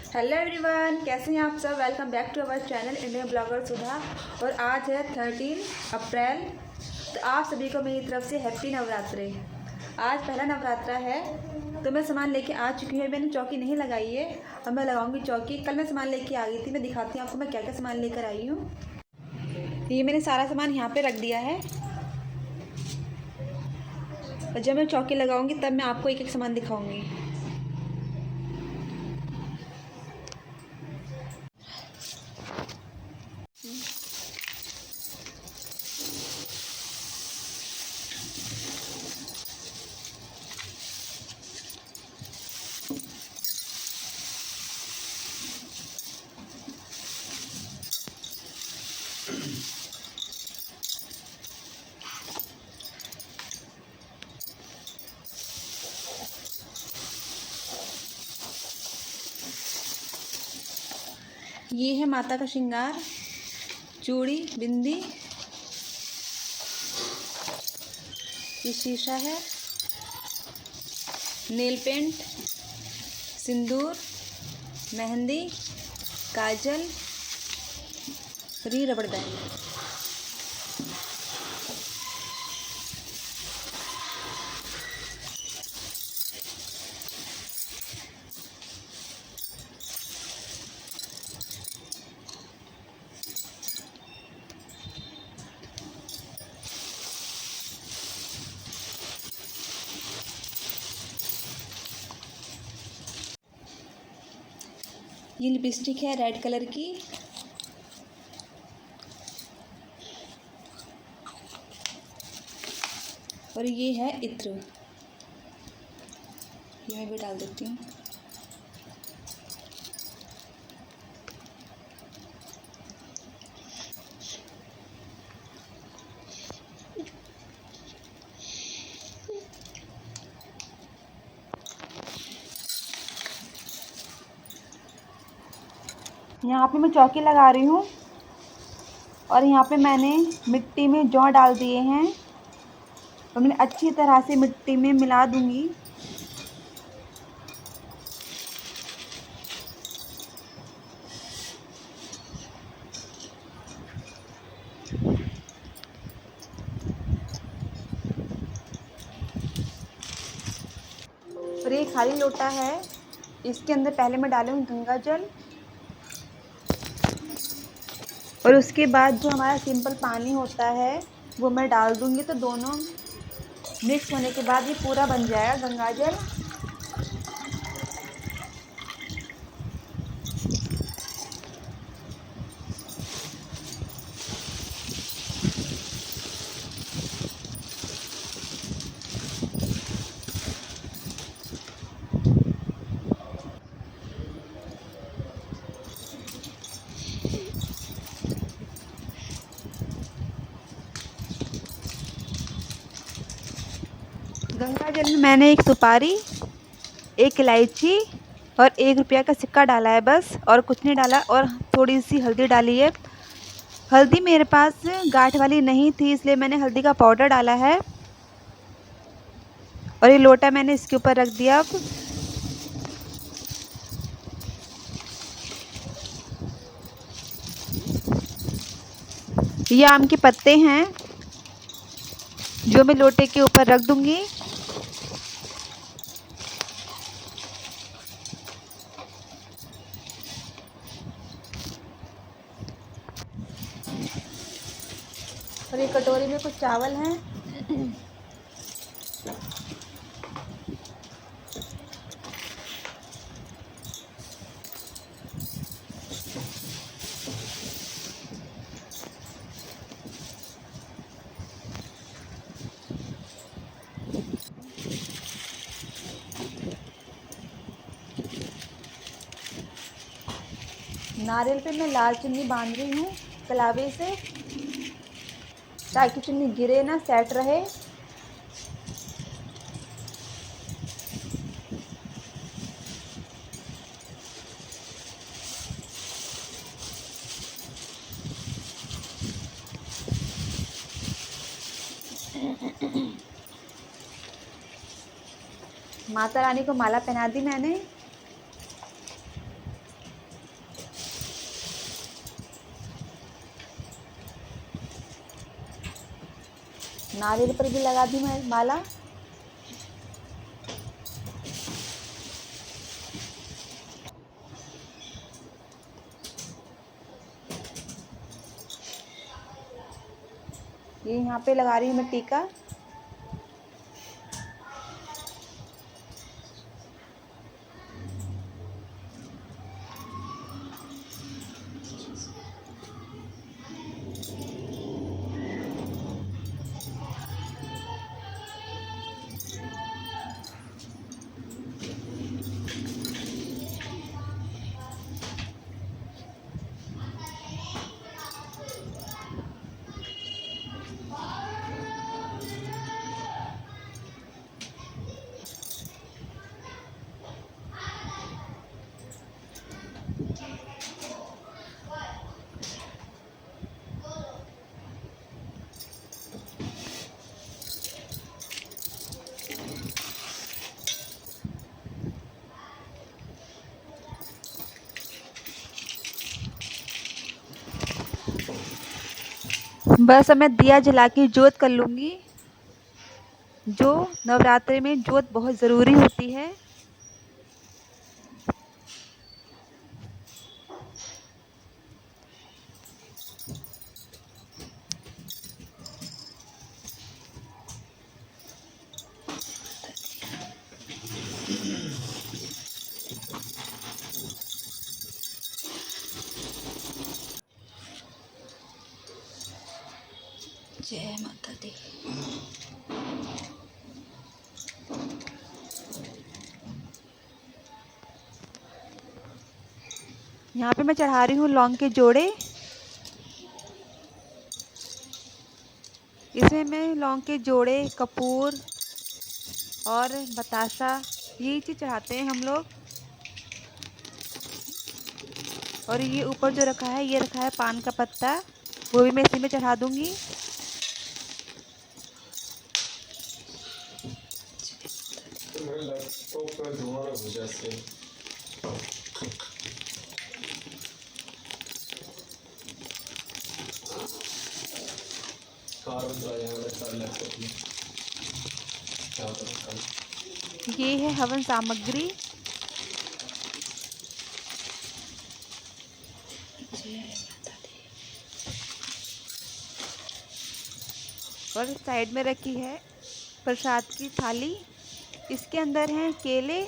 Hello everyone, कैसे हैं आप सब। Welcome back to our channel Indian blogger Sudha. और आज है 13 अप्रैल। तो आप सभी को मेरी तरफ से हैप्पी नवरात्रि। आज पहला नवरात्रा है तो मैं सामान लेके आ चुकी हूँ। मैंने चौकी नहीं लगाई है और मैं लगाऊंगी चौकी। कल मैं सामान लेके आ गई थी, मैं दिखाती हूँ आपको मैं क्या क्या सामान लेकर आई हूँ। ये मैंने सारा सामान यहाँ पे रख दिया है और जब मैं चौकी लगाऊंगी तब मैं आपको एक एक सामान दिखाऊंगी। ये है माता का श्रृंगार, चूड़ी, बिंदी, ये शीशा है, नेल पेंट, सिंदूर, मेहंदी, काजल और ये रबड़ बैंड। ये लिपस्टिक है रेड कलर की, और ये है इत्र, ये मैं भी डाल देती हूँ। यहाँ पे मैं चौकी लगा रही हूँ और यहाँ पे मैंने मिट्टी में जौ डाल दिए हैं और मैं अच्छी तरह से मिट्टी में मिला दूंगी। और ये खाली लोटा है, इसके अंदर पहले मैं डालूंगी गंगा जल और उसके बाद जो हमारा सिंपल पानी होता है वो मैं डाल दूंगी। तो दोनों मिक्स होने के बाद ये पूरा बन जाएगा गंगा जल। गंगा जल में मैंने एक सुपारी, एक इलायची और 1 रुपया का सिक्का डाला है बस, और कुछ नहीं डाला। और थोड़ी सी हल्दी डाली है। हल्दी मेरे पास गांठ वाली नहीं थी इसलिए मैंने हल्दी का पाउडर डाला है। और ये लोटा मैंने इसके ऊपर रख दिया। अब ये आम के पत्ते हैं जो मैं लोटे के ऊपर रख दूंगी। और ये कटोरी में कुछ चावल हैं। नारियल पे मैं लाल चुन्नी बांध रही हूँ कलावे से ताकि चुन्नी गिरे ना, सेट रहे। माता रानी को माला पहना दी मैंने। नारियल पर भी लगा दी मैं माला। ये यहाँ पे लगा रही हूँ मैं टीका। बस अब मैं दिया जला के जोत कर लूँगी। जो नवरात्रि में जोत बहुत ज़रूरी होती है। जय माता दी। यहाँ पे मैं चढ़ा रही हूँ लौंग के जोड़े। इसमें मैं लौंग के जोड़े, कपूर और बताशा, यही चीज़ चढ़ाते हैं हम लोग। और ये ऊपर जो रखा है, ये रखा है पान का पत्ता, वो भी मैं इसी में चढ़ा दूँगी। ये है हवन सामग्री। और साइड में रखी है प्रसाद की थाली। इसके अंदर हैं केले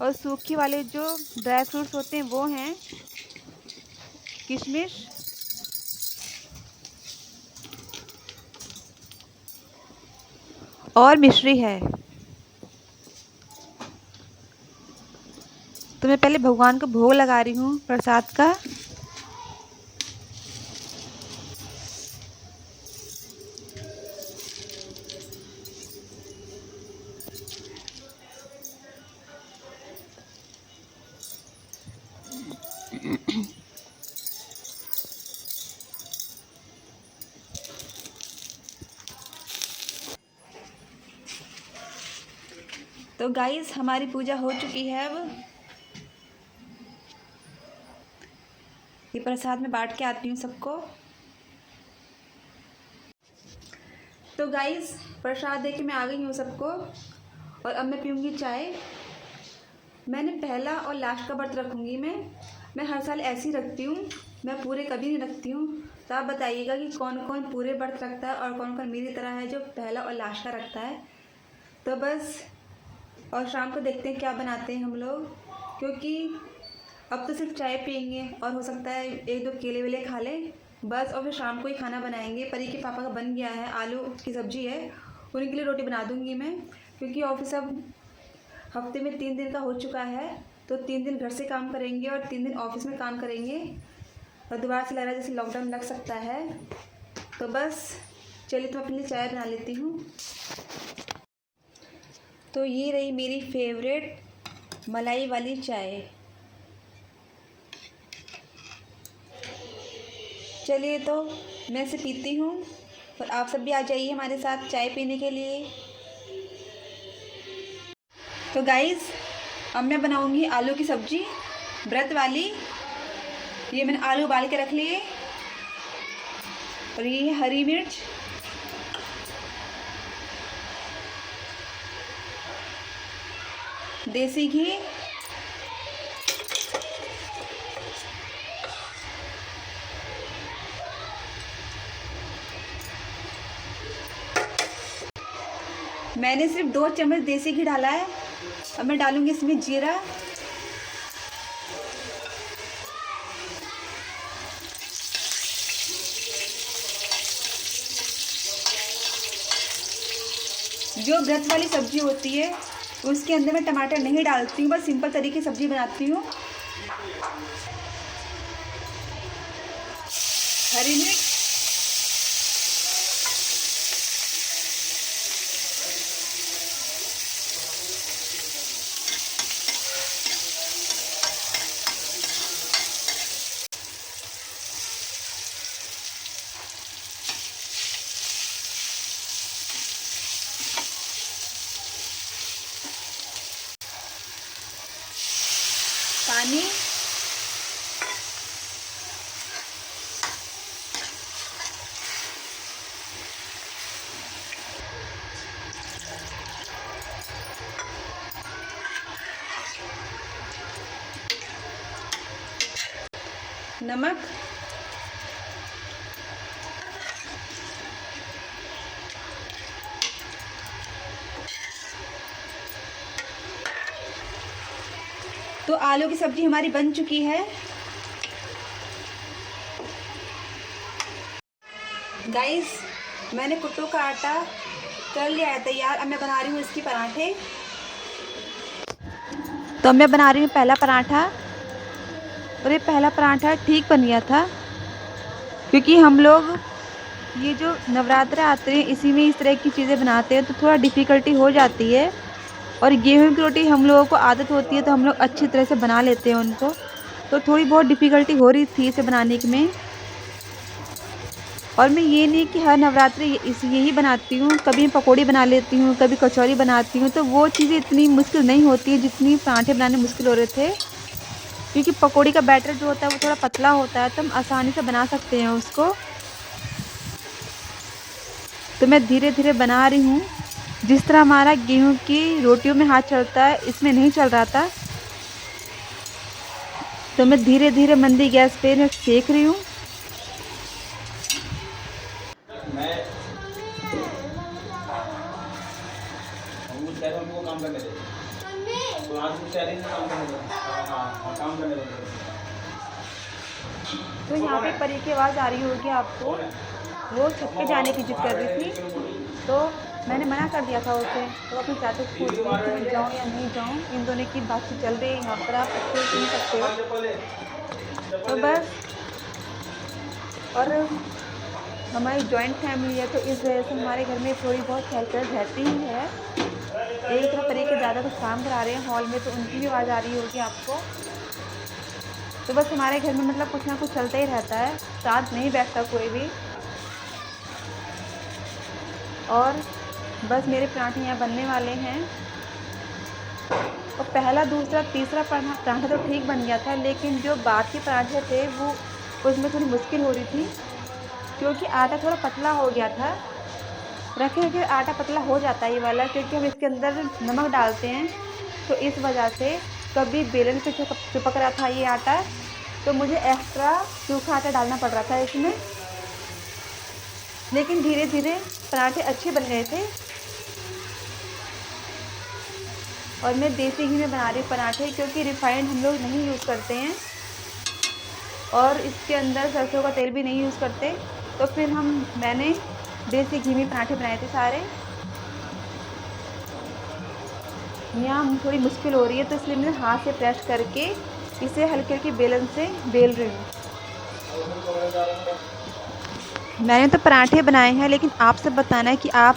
और सूखी वाले जो ड्राई फ्रूट्स होते हैं वो हैं किशमिश और मिश्री है। तो मैं पहले भगवान को भोग लगा रही हूँ प्रसाद का। तो गाइस हमारी पूजा हो चुकी है। अब ये प्रसाद में बांट के आती हूँ सबको। तो गाइस प्रसाद दे के मैं आ गई हूँ सबको। और अब मैं पीऊँगी चाय। मैंने पहला और लास्ट का व्रत रखूँगी। मैं हर साल ऐसे ही रखती हूँ, मैं पूरे कभी नहीं रखती हूँ। तो आप बताइएगा कि कौन कौन पूरे व्रत रखता है और कौन कौन मेरी तरह है जो पहला और लास्ट का रखता है। तो बस, और शाम को देखते हैं क्या बनाते हैं हम लोग, क्योंकि अब तो सिर्फ चाय पियेंगे और हो सकता है एक दो केले वेले खा लें बस। और फिर शाम को ही खाना बनाएंगे। परी के पापा का बन गया है, आलू की सब्ज़ी है, उनके लिए रोटी बना दूंगी मैं, क्योंकि ऑफिस अब हफ्ते में 3 दिन का हो चुका है। तो 3 दिन घर से काम करेंगे और 3 दिन ऑफिस में काम करेंगे। और दोबारा से लग रहा है जैसे लॉकडाउन लग सकता है। तो बस चलिए, तो अपने लिए चाय बना लेती हूँ। तो ये रही मेरी फेवरेट मलाई वाली चाय। चलिए तो मैं इसे पीती हूँ और आप सब भी आ जाइए हमारे साथ चाय पीने के लिए। तो गाइस अब मैं बनाऊँगी आलू की सब्ज़ी व्रत वाली। ये मैंने आलू उबाल के रख लिए और ये है हरी मिर्च, देसी घी, मैंने सिर्फ 2 चम्मच देसी घी डाला है। अब मैं डालूंगी इसमें जीरा, जो व्रत वाली सब्जी होती है उसके अंदर मैं टमाटर नहीं डालती हूँ, बस सिंपल तरीके की सब्जी बनाती हूँ। हरी मिर्च, पानी, नमक, तो आलू की सब्जी हमारी बन चुकी है। गाइस, मैंने कुट्टू का आटा कर लिया है तैयार। अब मैं बना रही हूँ इसके पराठे। तो मैं बना रही हूँ पहला पराठा, और ये पहला पराठा ठीक बन गया था, क्योंकि हम लोग ये जो नवरात्र आते हैं इसी में इस तरह की चीज़ें बनाते हैं, तो थोड़ा डिफ़िकल्टी हो जाती है। और गेहूं की रोटी हम लोगों को आदत होती है तो हम लोग अच्छी तरह से बना लेते हैं उनको, तो थोड़ी बहुत डिफ़िकल्टी हो रही थी इसे बनाने में। और मैं ये नहीं कि हर नवरात्रि यही बनाती हूँ, कभी पकौड़ी बना लेती हूँ, कभी कचौरी बनाती हूँ, तो वो चीज़ें इतनी मुश्किल नहीं होती है जितनी पराठे बनाने मुश्किल हो रहे थे। क्योंकि पकौड़ी का बैटर जो होता है वो थोड़ा पतला होता है, तो हम आसानी से बना सकते हैं उसको। तो मैं धीरे धीरे बना रही हूँ। जिस तरह हमारा गेहूं की रोटियों में हाथ चलता है, इसमें नहीं चल रहा था, तो मैं धीरे धीरे मंदी गैस पे मैं सेक रही हूँ। तो यहाँ पे परी की आवाज़ आ रही होगी आपको, वो छत पे जाने की जिद कर रही थी, तो मैंने मना कर दिया था उसे। तो अपनी चाचा से पूछ रही थी मैं जाऊँ या नहीं जाऊँ। इन दोनों की बातचीत चल रही है यहाँ पर, आप अच्छे से सुन सकते हो। तो बस, और हमारी जॉइंट फैमिली है, तो इस वजह से हमारे घर में थोड़ी बहुत हेल्पर रहती ही है। एक तरफ परी के ज़्यादा कुछ काम करा रहे हैं हॉल में, तो उनकी भी आवाज़ आ रही होगी आपको। तो बस हमारे घर में मतलब कुछ ना कुछ चलता ही रहता है, साथ नहीं बैठता कोई भी। और बस मेरे पराठे यहाँ बनने वाले हैं। और पहला, दूसरा, तीसरा पराठा तो ठीक बन गया था, लेकिन जो बाद के पराठे थे वो उसमें थोड़ी मुश्किल हो रही थी, क्योंकि आटा थोड़ा पतला हो गया था। रखे रखे आटा पतला हो जाता है ये वाला, क्योंकि हम इसके अंदर नमक डालते हैं, तो इस वजह से कभी बेलन पे चिपक रहा था ये आटा, तो मुझे एक्स्ट्रा सूखा आटा डालना पड़ रहा था इसमें। लेकिन धीरे धीरे पराठे अच्छे बन गए थे। और मैं देसी घी में बना रही हूँ पराठे, क्योंकि रिफाइंड हम लोग नहीं यूज़ करते हैं, और इसके अंदर सरसों का तेल भी नहीं यूज़ करते। तो फिर मैंने देसी घी में पराठे बनाए थे सारे। यहाँ थोड़ी मुश्किल हो रही है, तो इसलिए मैं हाथ से प्रेस करके इसे हल्की हल्की बेलन से बेल रही हूँ। मैंने तो पराठे बनाए हैं, लेकिन आप सब बताना है कि आप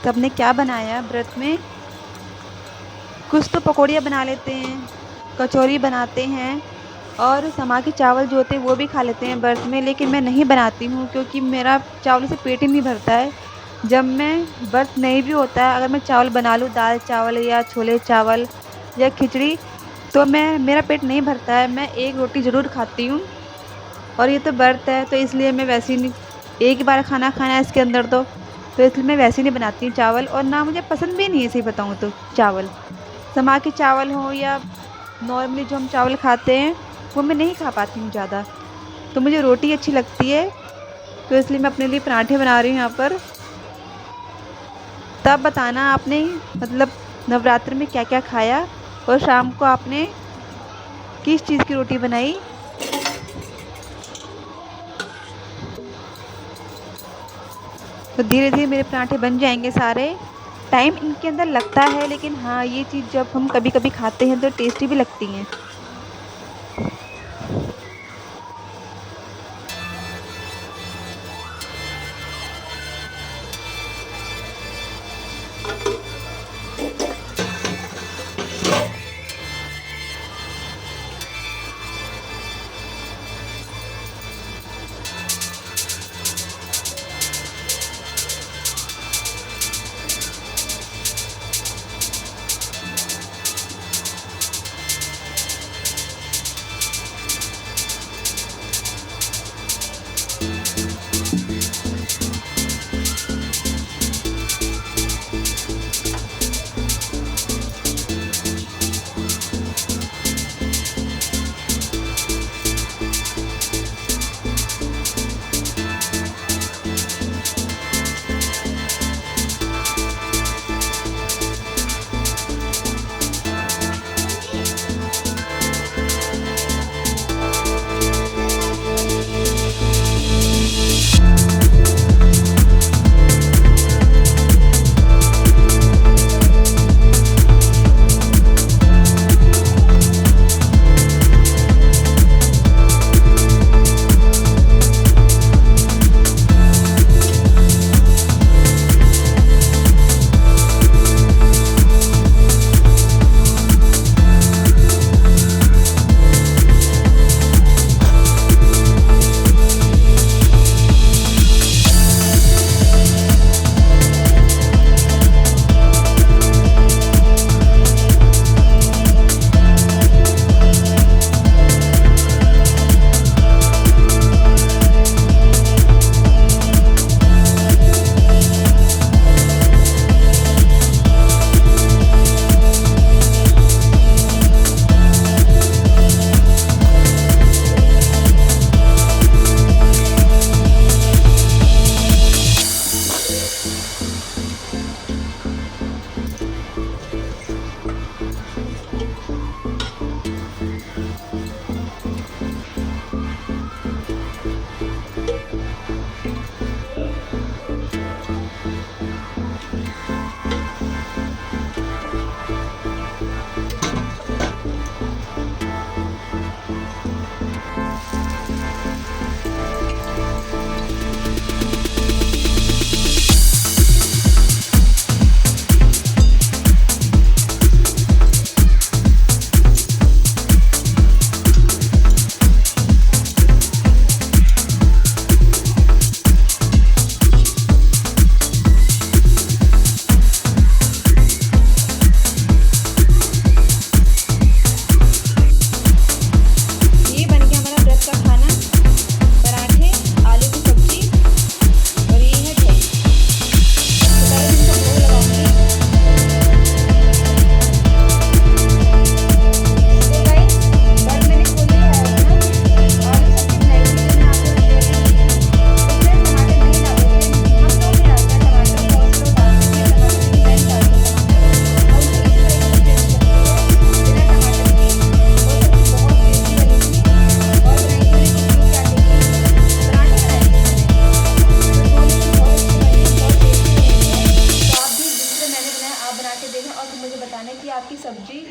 सबने क्या बनाया व्रत में। कुछ तो पकौड़ियाँ बना लेते हैं, कचौरी बनाते हैं, और समा के चावल जो होते हैं वो भी खा लेते हैं व्रत में, लेकिन मैं नहीं बनाती हूँ, क्योंकि मेरा चावल से पेट ही नहीं भरता है। जब मैं व्रत नहीं भी होता है, अगर मैं चावल बना लूँ, दाल चावल या छोले चावल या खिचड़ी, तो मेरा पेट नहीं भरता है। मैं एक रोटी ज़रूर खाती हूँ, और ये तो व्रत है, तो इसलिए मैं वैसे ही नहीं, एक ही बार खाना खाना है इसके अंदर, तो इसलिए मैं वैसे ही नहीं बनाती हूँ चावल, और ना मुझे पसंद भी नहीं है, सही बताऊँ तो चावल। समा के चावल हो या नॉर्मली जो हम चावल खाते हैं वो मैं नहीं खा पाती हूँ ज़्यादा, तो मुझे रोटी अच्छी लगती है, तो इसलिए मैं अपने लिए पराठे बना रही हूँ यहाँ पर। तब बताना आपने मतलब नवरात्र में क्या क्या खाया और शाम को आपने किस चीज़ की रोटी बनाई। तो धीरे धीरे मेरे पराठे बन जाएंगे सारे। टाइम इनके अंदर लगता है, लेकिन हाँ ये चीज़ जब हम कभी कभी खाते हैं तो टेस्टी भी लगती हैं।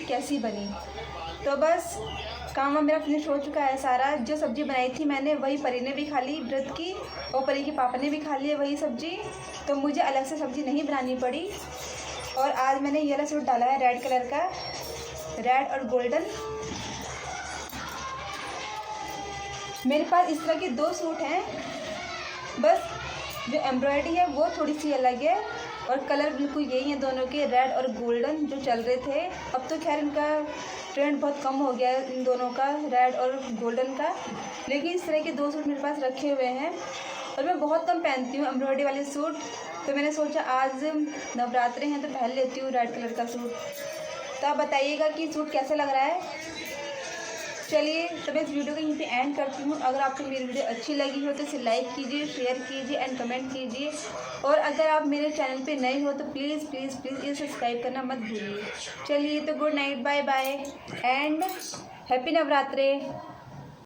कैसी बनी। तो बस काम मेरा फिनिश हो चुका है सारा। जो सब्ज़ी बनाई थी मैंने वही परी ने भी खा ली व्रत की, और परी के पापा ने भी खा लिया वही सब्ज़ी, तो मुझे अलग से सब्ज़ी नहीं बनानी पड़ी। और आज मैंने ये वाला सूट डाला है रेड कलर का, रेड और गोल्डन। मेरे पास इस तरह के 2 सूट हैं, बस जो एम्ब्रॉयडरी है वो थोड़ी सी अलग है और कलर बिल्कुल यही है दोनों के, रेड और गोल्डन जो चल रहे थे। अब तो खैर इनका ट्रेंड बहुत कम हो गया है इन दोनों का, रेड और गोल्डन का, लेकिन इस तरह के 2 सूट मेरे पास रखे हुए हैं और मैं बहुत कम पहनती हूँ एम्ब्रॉयडरी वाले सूट। तो मैंने सोचा आज नवरात्रे हैं तो पहन लेती हूँ रेड कलर का सूट। तो आप बताइएगा कि सूट कैसा लग रहा है। चलिए तो मैं इस वीडियो को यहीं पे एंड करती हूँ। अगर आपको मेरी वीडियो अच्छी लगी हो तो इसे लाइक कीजिए, शेयर कीजिए एंड कमेंट कीजिए। और अगर आप मेरे चैनल पे नए हो तो प्लीज़ प्लीज़ प्लीज़ इसे सब्सक्राइब करना मत भूलिए। चलिए तो good night, bye bye and happy Navratre.